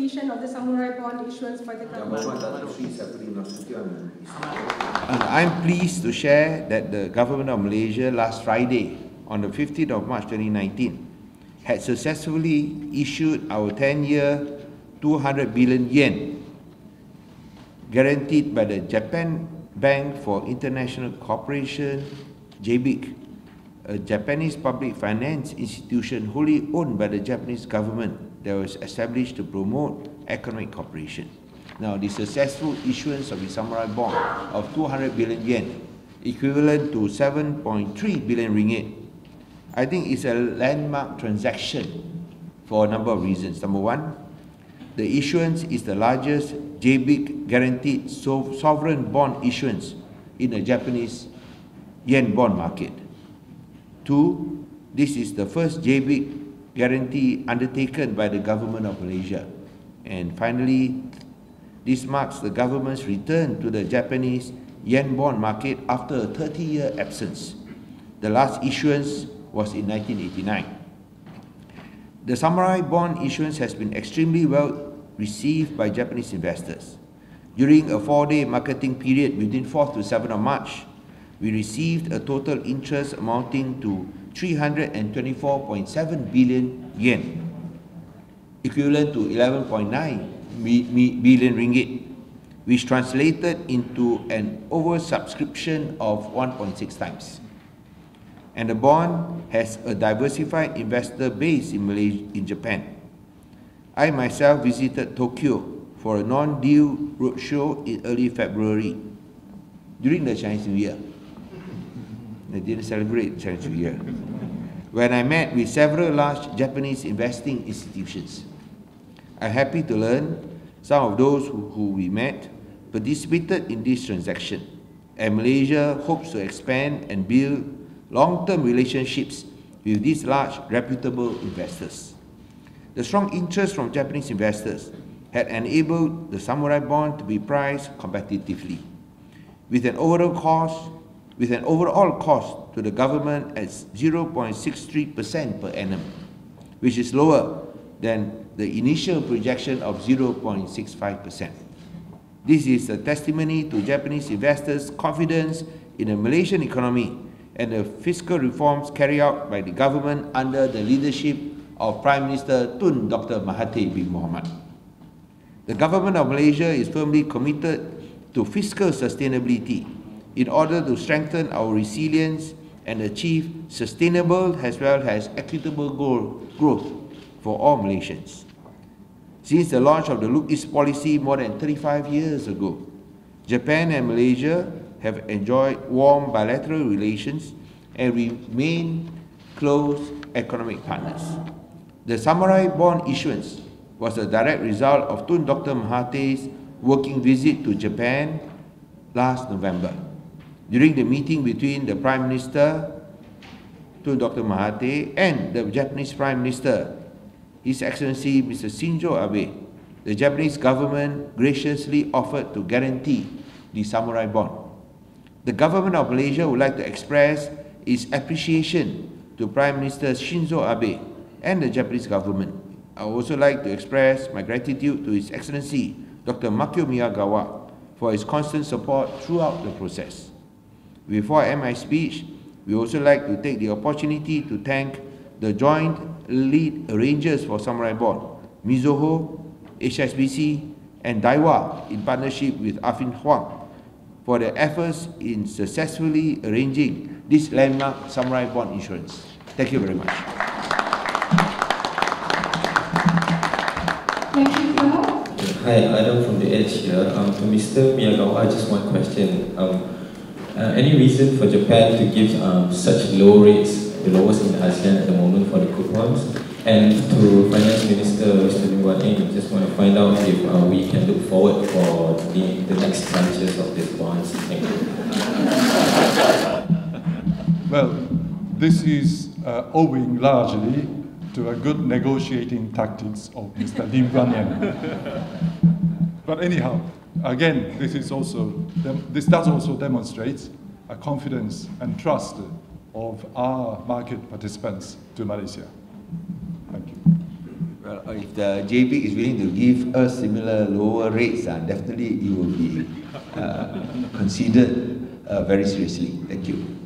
completion of the samurai bond issuance by the government? I'm pleased to share that the government of Malaysia last Friday, on the 15th of March 2019, had successfully issued our 10-year 200 billion yen guaranteed by the Japan Bank for International Cooperation, JBIC, a Japanese public finance institution wholly owned by the Japanese government that was established to promote economic cooperation. Now, the successful issuance of the samurai bond of 200 billion yen, equivalent to 7.3 billion ringgit, I think is a landmark transaction for a number of reasons. Number one, the issuance is the largest JBIC guaranteed sovereign bond issuance in the Japanese yen bond market. Two, this is the first JBIC guarantee undertaken by the government of Malaysia. And finally, this marks the government's return to the Japanese yen bond market after a 30-year absence. The last issuance was in 1989. The samurai bond issuance has been extremely well received by Japanese investors. During a 4-day marketing period between 4th to 7th of March, we received a total interest amounting to 324.7 billion yen, equivalent to 11.9 billion ringgit, which translated into an oversubscription of 1.6 times. And the bond has a diversified investor base in Malaysia, in Japan. I myself visited Tokyo for a non-deal roadshow in early February during the Chinese New Year. They didn't celebrate Chinese New Year. When I met with several large Japanese investing institutions. I'm happy to learn some of those who we met participated in this transaction, and Malaysia hopes to expand and build long-term relationships with these large, reputable investors. The strong interest from Japanese investors had enabled the samurai bond to be priced competitively, with an overall cost to the government at 0.63% per annum, which is lower than the initial projection of 0.65%. This is a testimony to Japanese investors' confidence in the Malaysian economy and the fiscal reforms carried out by the government under the leadership of Prime Minister Tun Dr. Mahathir bin Mohamad. The government of Malaysia is firmly committed to fiscal sustainability in order to strengthen our resilience and achieve sustainable as well as equitable growth for all Malaysians. Since the launch of the Look East policy more than 35 years ago, Japan and Malaysia have enjoyed warm bilateral relations and remain close economic partners. The samurai bond issuance was a direct result of Tun Dr. Mahathir's working visit to Japan last November. During the meeting between the Prime Minister, Tun Dr. Mahathir, and the Japanese Prime Minister, His Excellency Mr. Shinzo Abe, the Japanese government graciously offered to guarantee the samurai bond. The government of Malaysia would like to express its appreciation to Prime Minister Shinzo Abe and the Japanese government. I would also like to express my gratitude to His Excellency Dr. Makio Miyagawa for his constant support throughout the process. Before I end my speech, we also like to take the opportunity to thank the joint lead arrangers for Samurai Bond, Mizuho, HSBC, and Daiwa, in partnership with Afin Huang, for their efforts in successfully arranging this landmark Samurai Bond insurance. Thank you very much. Thank you. Hi, Adam from the Edge here. To Mr. Miyagawa, just one question. Any reason for Japan to give such low rates, the lowest in ASEAN at the moment, for the coupons? And to Finance Minister Mr. Lim Guan Eng, just want to find out if we can look forward for the next tranches of these bonds. Thank you. Well, this is owing largely to a good negotiating tactics of Mr. Lim Guan Eng. But anyhow, again, this does also demonstrate a confidence and trust of our market participants to Malaysia. Thank you. Well, if the JB is willing to give us similar lower rates, definitely it will be considered very seriously. Thank you.